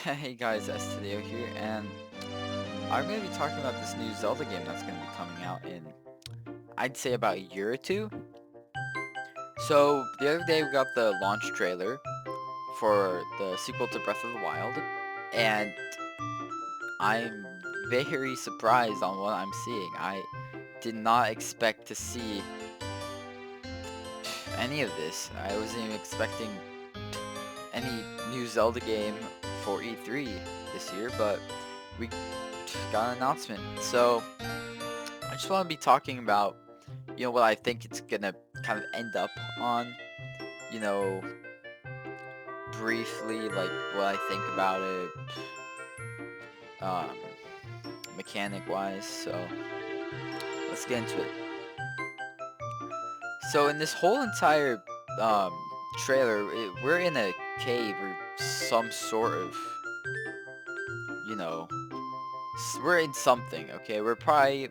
Hey guys, Studio here, and I'm going to be talking about this new Zelda game that's going to be coming out in, I'd say, about a year or two. So, the other day we got the launch trailer for the sequel to Breath of the Wild, and I'm very surprised on what I'm seeing. I did not expect to see any of this. I wasn't even expecting any new Zelda game for E3 this year, but we got an announcement. So, I just want to be talking about, what I think it's gonna kind of end up on, you know, briefly, like what I think about it, um, mechanic-wise. So let's get into it. So in this whole entire um, trailer, we're in a cave or some sort of, you know, we're in something. Okay, we're probably,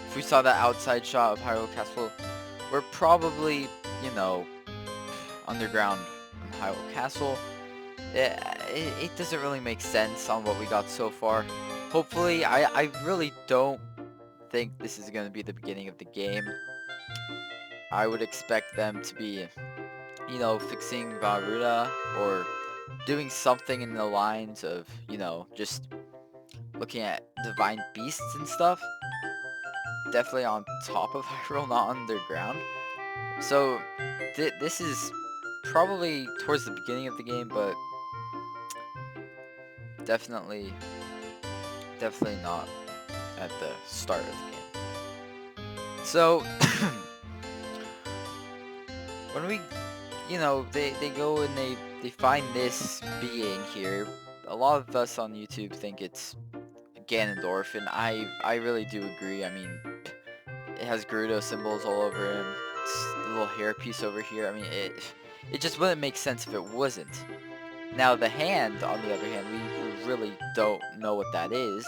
if we saw that outside shot of Hyrule Castle, we're probably, you know, underground in Hyrule Castle. It doesn't really make sense on what we got so far. Hopefully, I really don't think this is going to be the beginning of the game. I would expect them to be, fixing Varuda or doing something in the lines of, just looking at divine beasts and stuff. Definitely on top of Hyrule, not underground. So, this is probably towards the beginning of the game, but definitely definitely not at the start of the game. So, when we, they go and they find this being here, a lot of us on YouTube think it's Ganondorf, and I really do agree. I mean, it has Gerudo symbols all over him, a little hairpiece over here. I mean, it just wouldn't make sense if it wasn't. Now, the hand, on the other hand, we really don't know what that is.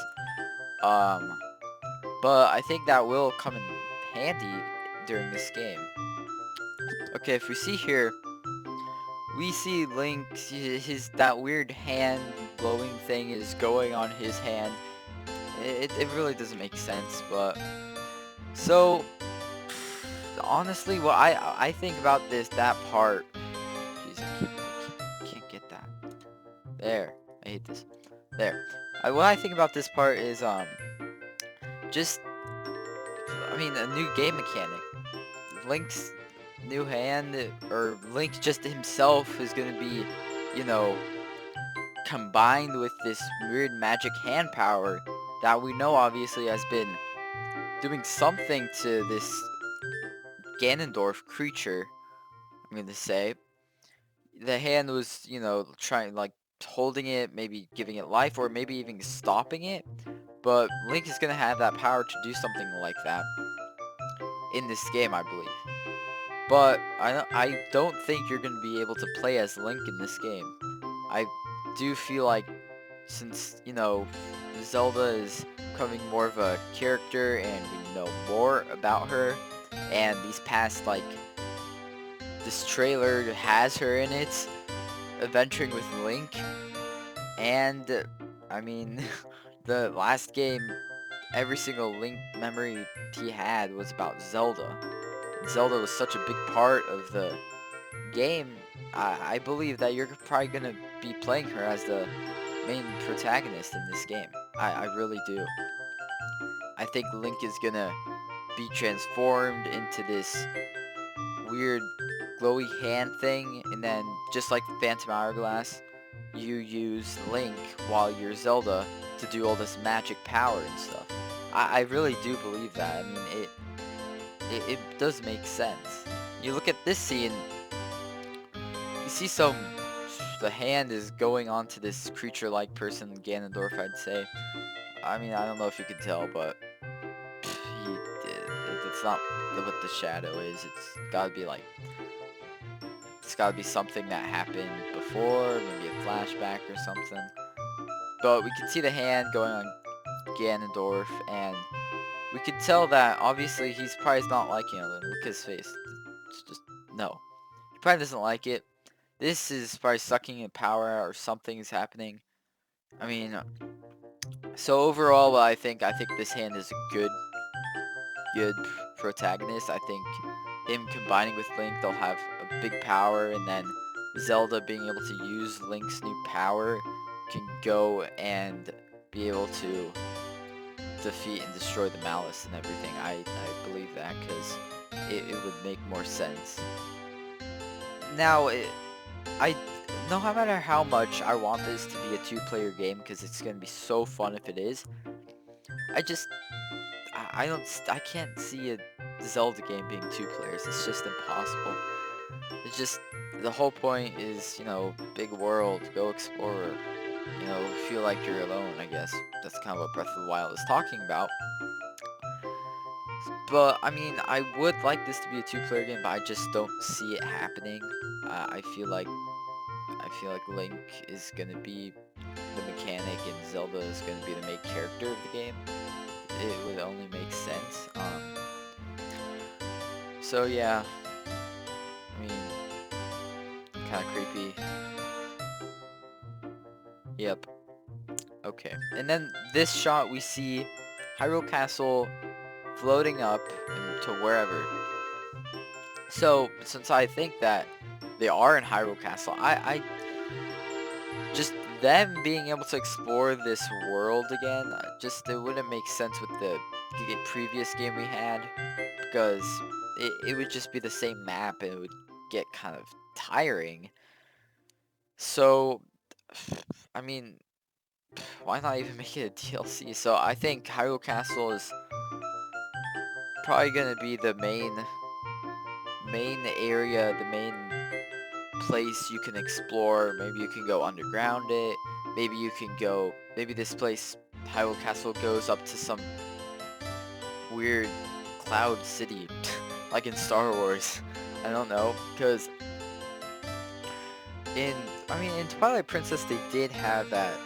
Um, But I think that will come in handy during this game. Okay, if we see here, we see Link, his that weird hand blowing thing is going on his hand. It really doesn't make sense, but so honestly, what I think about that part. Jeez, can't get that. There, I hate this. There. What I think about this part is just I mean a new game mechanic. Link's new hand, or Link just himself, is gonna be, you know, combined with this weird magic hand power that we know obviously has been doing something to this Ganondorf creature, I'm gonna say. The hand was, trying, like, holding it, maybe giving it life, or maybe even stopping it. But Link is gonna have that power to do something like that in this game, I believe. But I don't think you're going to be able to play as Link in this game. I do feel like since, Zelda is becoming more of a character and we know more about her, and these past, like, this trailer has her in it, adventuring with Link, and, I mean, the last game, every single Link memory he had was about Zelda. Zelda was such a big part of the game. I believe that you're probably gonna be playing her as the main protagonist in this game. I really do. I think Link is gonna be transformed into this weird glowy hand thing, and then just like the Phantom Hourglass, you use Link while you're Zelda to do all this magic power and stuff. I really do believe that. I mean, it does make sense. You look at this scene, you see the hand is going onto this creature-like person, Ganondorf, I'd say. I mean, I don't know if you can tell, but it's not what the shadow is. It's gotta be something that happened before, maybe a flashback or something. But we can see the hand going on Ganondorf, and we can tell that obviously he's probably not liking it. Look at his face. It's just, no. He probably doesn't like it. This is probably sucking in power or something is happening. I mean, so overall, I think this hand is a good protagonist. I think him combining with Link, they'll have a big power, and then Zelda being able to use Link's new power can go and be able to defeat and destroy the malice and everything. I believe that because it would make more sense. Now, I no matter how much I want this to be a two-player game because it's gonna be so fun if it is, I just I can't see a Zelda game being two players. It's just impossible. It's just the whole point is, you know, big world, go explore, you know, feel like you're alone, I guess. That's kind of what Breath of the Wild is talking about. But I mean, I would like this to be a two-player game, but I just don't see it happening. I feel like Link is gonna be the mechanic and Zelda is gonna be the main character of the game. It would only make sense. So yeah, I mean, kind of creepy. Yep. Okay. And then this shot we see Hyrule Castle floating up to wherever. So since I think that they are in Hyrule Castle, I just them being able to explore this world again, just it wouldn't make sense with the previous game we had because it would just be the same map and it would get kind of tiring. So, I mean, why not even make it a DLC? So I think Hyrule Castle is probably gonna be the main area, the main place you can explore. Maybe you can go underground it. Maybe you can go. Maybe this place, Hyrule Castle, goes up to some weird cloud city, like in Star Wars. I don't know, cause in Twilight Princess they did have that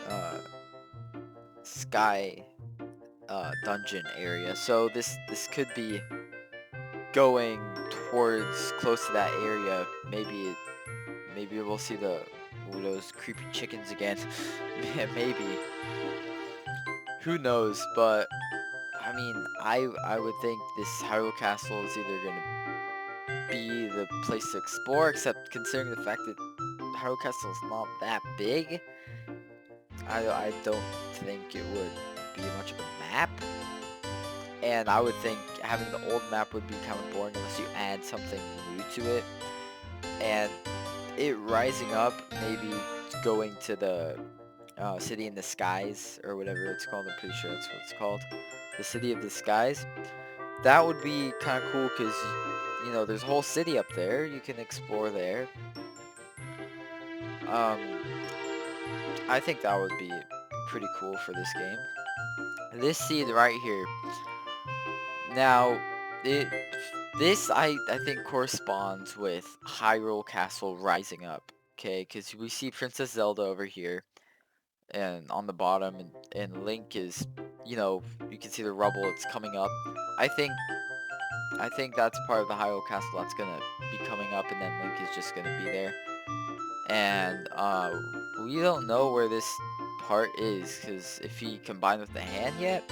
sky dungeon area, so this could be going towards close to that area. Maybe we'll see those creepy chickens again. Maybe. Who knows? But I mean, I would think this Hyrule Castle is either gonna be the place to explore, except considering the fact that Hyrule Castle is not that big, I don't think it would be much of a map. And I would think having the old map would be kind of boring unless you add something new to it. And it rising up, maybe going to the City in the Skies, or whatever it's called. I'm pretty sure that's what it's called. The City of the Skies. That would be kind of cool because, you know, there's a whole city up there. You can explore there. Um, I think that would be pretty cool for this game. This seed right here. Now, this I think corresponds with Hyrule Castle rising up. Okay, because we see Princess Zelda over here, and on the bottom, and Link is, you know, you can see the rubble. It's coming up. I think I think that's part of the Hyrule Castle that's gonna be coming up, and then Link is just gonna be there. And we don't know where this part is, because if he combined with the hand yet,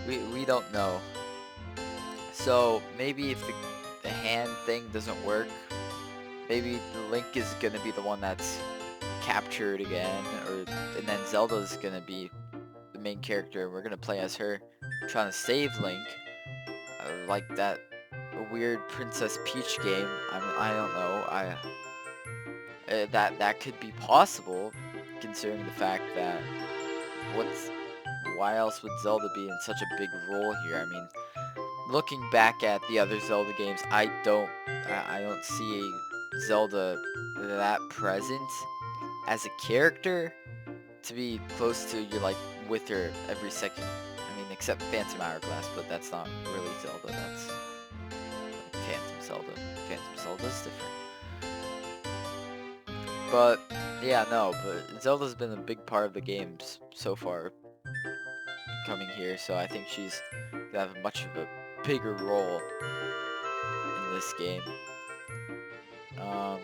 we don't know. So maybe if the hand thing doesn't work, maybe the Link is gonna be the one that's captured again, and then Zelda's gonna be the main character. We're gonna play as her, trying to save Link, like that weird Princess Peach game. I mean, I don't know. That could be possible, considering the fact that what's why else would Zelda be in such a big role here? I mean, looking back at the other Zelda games, I don't see Zelda that present as a character to be close to you, like with her every second. I mean, except Phantom Hourglass, but that's not really Zelda. That's Phantom Zelda. Phantom Zelda's different. But yeah, no. But Zelda's been a big part of the games so far, coming here. So I think she's gonna have much of a bigger role in this game. Um,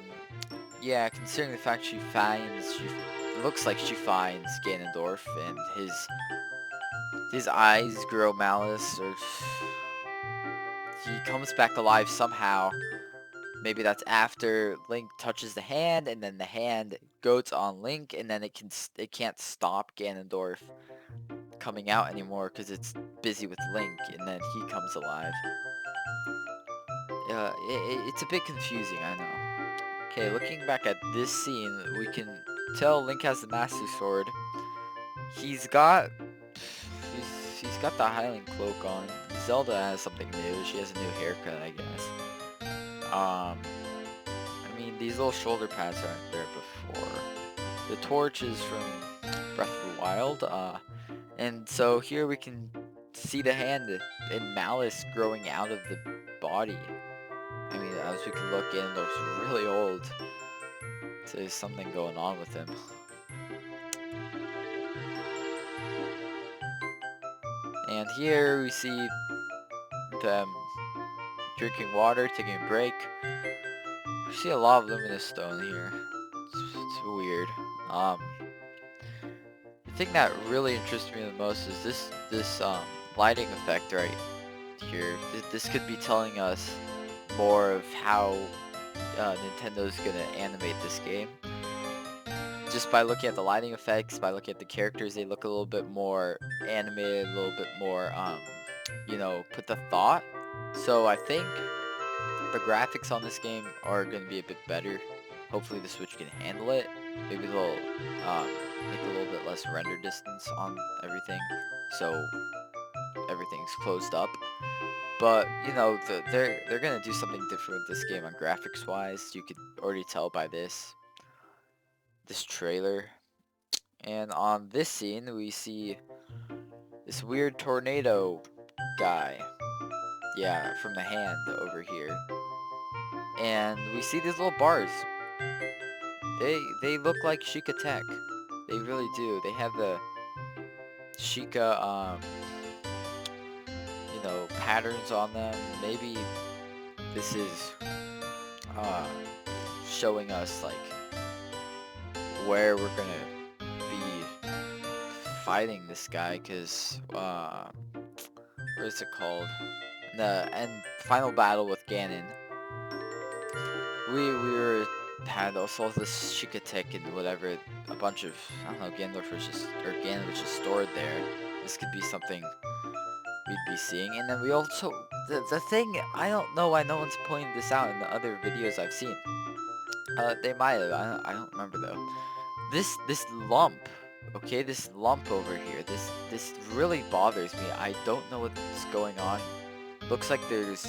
yeah, considering the fact she looks like she finds Ganondorf, and his eyes grow malice, or he comes back alive somehow. Maybe that's after Link touches the hand, and then the hand goes on Link, and then it can't stop Ganondorf coming out anymore because it's busy with Link, and then he comes alive. It's a bit confusing, I know. Okay, looking back at this scene, we can tell Link has the Master Sword. He's got he's got the Highland Cloak on. Zelda has something new. She has a new haircut, I guess. I mean, these little shoulder pads aren't there before. The torch is from Breath of the Wild, and so here we can see the hand and malice growing out of the body. I mean, as we can look, Ganondorf's really old. So there's something going on with him. And here we see them drinking water, taking a break. We see a lot of luminous stone here. It's weird. The thing that really interests me the most is this lighting effect right here. This could be telling us more of how Nintendo's gonna animate this game. Just by looking at the lighting effects, by looking at the characters, they look a little bit more animated, a little bit more, you know, put the thought. So I think the graphics on this game are going to be a bit better. Hopefully the Switch can handle it. Maybe they'll make a little bit less render distance on everything, so everything's closed up. But you know, they're gonna do something different with this game on graphics wise. You could already tell by this trailer. And on this scene, we see this weird tornado guy. Yeah, from the hand over here. And we see these little bars. They look like Sheikah Tech. They really do. They have the Sheikah, you know, patterns on them. Maybe this is uh, showing us like where we're gonna be fighting this guy, because what is it called? The end final battle with Ganon. We had also this Shikatek and whatever, a bunch of, I don't know, Ganondorf was just, or Ganon was just stored there. This could be something we'd be seeing. And then we also, the thing, I don't know why no one's pointing this out in the other videos I've seen. They might have, I don't remember though. This lump, okay, this lump over here, this really bothers me. I don't know what's going on. Looks like there's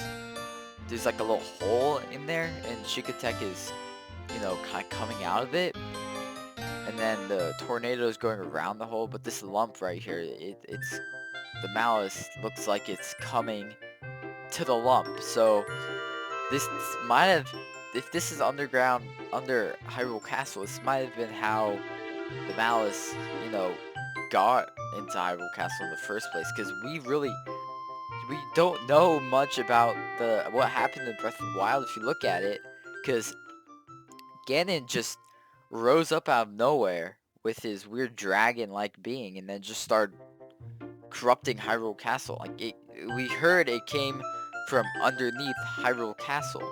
like a little hole in there, and Shikatek is, you know, kind of coming out of it, and then the tornado is going around the hole. But this lump right here, it's the malice looks like it's coming to the lump. So this might have, if this is underground under Hyrule Castle, this might have been how the malice, you know, got into Hyrule Castle in the first place, because we don't know much about what happened in Breath of the Wild if you look at it, because Ganon just rose up out of nowhere with his weird dragon-like being, and then just started corrupting Hyrule Castle. Like, we heard it came from underneath Hyrule Castle.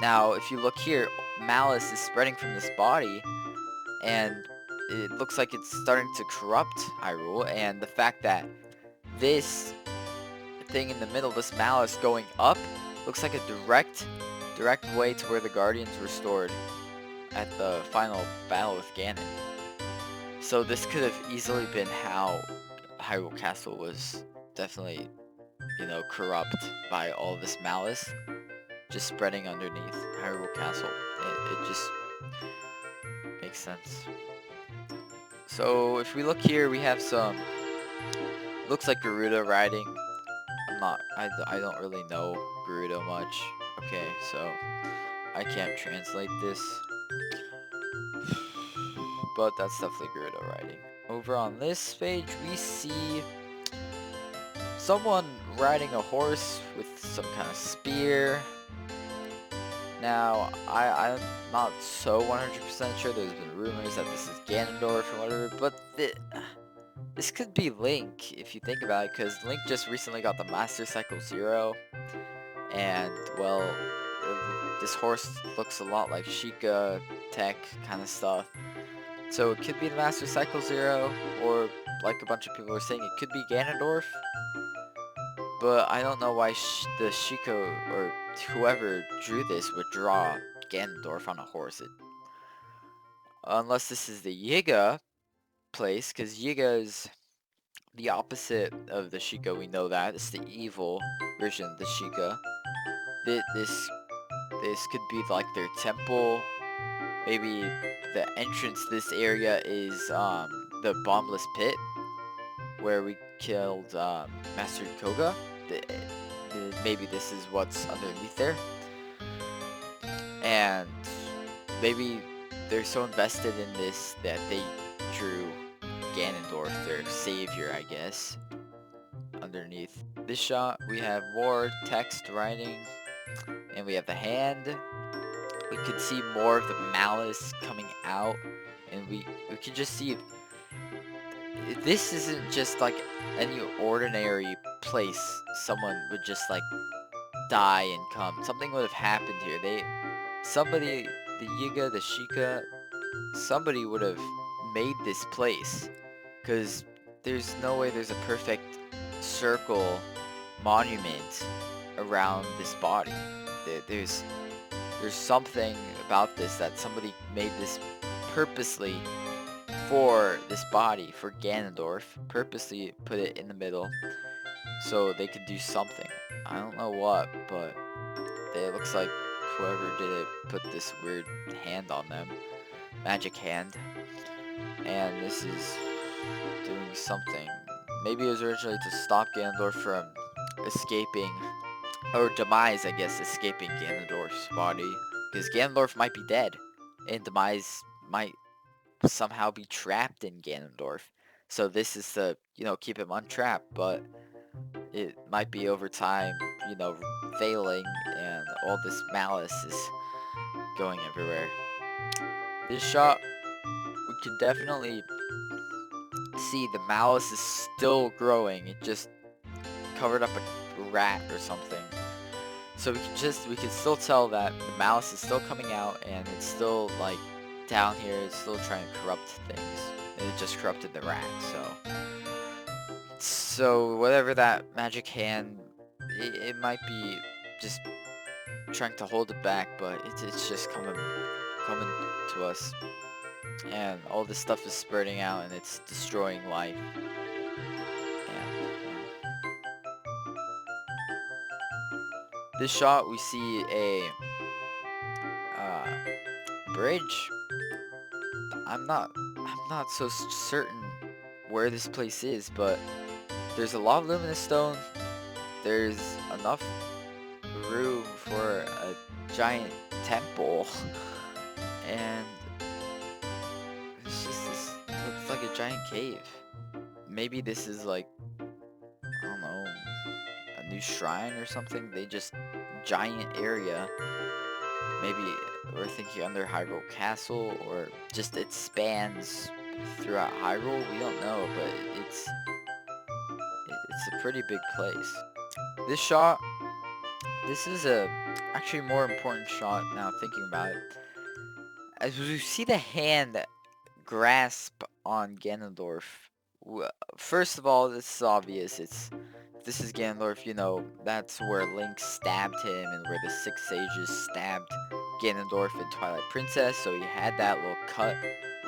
Now, if you look here, malice is spreading from this body, and it looks like it's starting to corrupt Hyrule, and the fact that this thing in the middle, this malice going up, looks like a direct way to where the Guardians were stored at the final battle with Ganon. So this could have easily been how Hyrule Castle was definitely, you know, corrupt by all this malice just spreading underneath Hyrule Castle. It just makes sense. So if we look here, we have some, looks like Garuda riding. I don't really know Garuda much. Okay, so I can't translate this, but that's definitely Garuda riding. Over on this page, we see someone riding a horse with some kind of spear. Now, I'm not so 100% sure. There's been rumors that this is Ganondorf or whatever, but this could be Link if you think about it, because Link just recently got the Master Cycle Zero, and well, this horse looks a lot like Sheikah tech kind of stuff. So it could be the Master Cycle Zero, or like a bunch of people were saying, it could be Ganondorf. But I don't know why the Shiko or whoever drew this would draw Ganondorf on a horse. Unless this is the Yiga place, because Yiga is the opposite of the Sheikah. We know that it's the evil version of the Sheikah. This could be like their temple. Maybe the entrance to this area is the Bombless Pit, where we killed Master Koga. Maybe this is what's underneath there. And maybe they're so invested in this that they drew Ganondorf, their savior, I guess, underneath. This shot, we have more text writing, and we have the hand. We could see more of the malice coming out, and we could just see this isn't just like any ordinary place someone would just like die and come. Something would have happened here. Somebody, the Yiga, the Sheikah, somebody would have made this place, because there's no way there's a perfect circle monument around this body. There's something about this that somebody made this purposely for this body, for Ganondorf, purposely put it in the middle so they could do something. I don't know what, but it looks like whoever did it put this weird hand on them. Magic hand. And this is doing something. Maybe it was originally to stop Ganondorf from escaping, or Demise, I guess, escaping Ganondorf's body. Because Ganondorf might be dead, and Demise might somehow be trapped in Ganondorf. So this is to, keep him untrapped, but it might be over time, failing, and all this malice is going everywhere. This shot, we can definitely see the malice is still growing. It just covered up a rat or something. So we can still tell that the malice is still coming out, and it's still like down here. It's still trying to corrupt things, and it just corrupted the rat. So whatever that magic hand, it might be just trying to hold it back, but it's just coming to us, and all this stuff is spurting out, and it's destroying life. This shot, we see a bridge. I'm not so certain where this place is, but there's a lot of luminous stone. There's enough room for a giant temple, and it's just this looks like a giant cave. Maybe this is like, I don't know, a new shrine or something. They just giant area. Maybe we're thinking under Hyrule Castle, or just it spans throughout Hyrule. We don't know, but it's a pretty big place. This shot, this is a actually more important shot now thinking about it. As we see the hand grasp on Ganondorf. First of all, this is obvious. If this is Ganondorf, that's where Link stabbed him, and where the 6 sages stabbed Ganondorf in Twilight Princess, so he had that little cut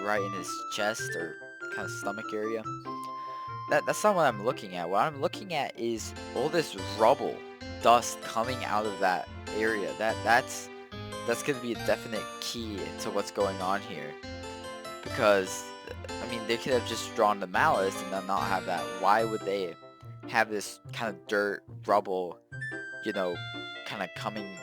right in his chest, or kind of stomach area. That's not what I'm looking at. What I'm looking at is all this rubble, dust coming out of that area. That's going to be a definite key to what's going on here. Because, I mean, they could have just drawn the malice and then not have that. Why would they have this kind of dirt, rubble, kind of coming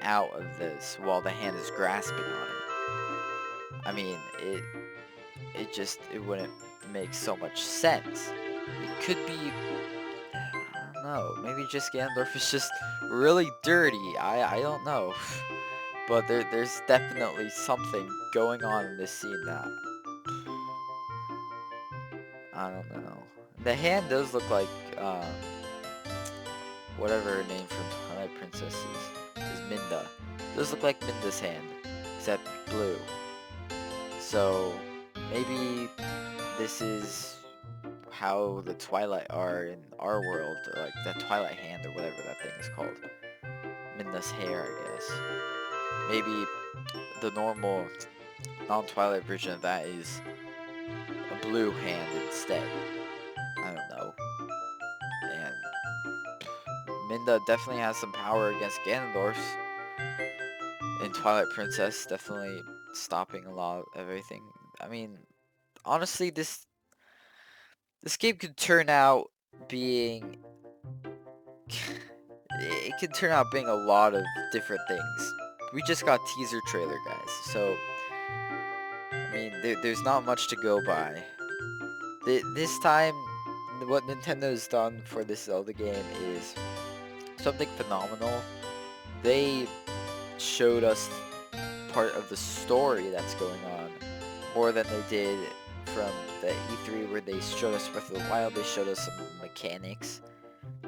out of this while the hand is grasping on it? I mean, it wouldn't make so much sense. It could be, I don't know, maybe just Ganondorf is just really dirty. I don't know. but there's definitely something going on in this scene that I don't know. The hand does look like whatever her name from Twilight Princess is Minda. It does look like Minda's hand, except blue. So maybe this is how the Twilight are in our world, or like the Twilight hand or whatever that thing is called. Minda's hair, I guess. Maybe the normal non-Twilight version of that is a blue hand instead. I don't know. And Minda definitely has some power against Ganondorf's in Twilight Princess, definitely stopping a lot of everything. I mean, honestly, this game could turn out being it could turn out being a lot of different things. We just got teaser trailer, guys, so I mean, there's not much to go by. This time, what Nintendo's done for this Zelda game is something phenomenal. They showed us part of the story that's going on more than they did from the E3 where they showed us Breath of the Wild. They showed us some mechanics.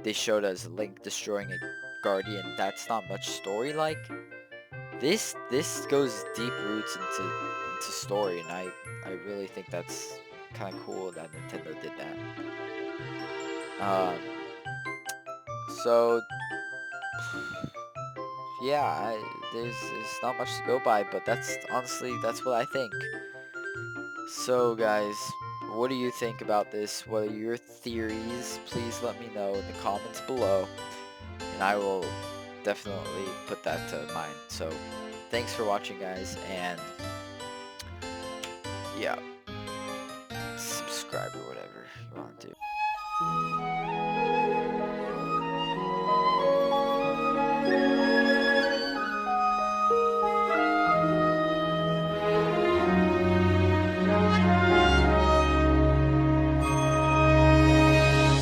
They showed us Link destroying a guardian. That's not much story like. This goes deep roots into story, and I really think that's kind of cool that Nintendo did that. So yeah, there's not much to go by, but that's honestly that's what I think. So guys, what do you think about this? What are your theories? Please let me know in the comments below, and I will definitely put that to mind. So thanks for watching, guys, and yeah, subscribe or whatever you want to do.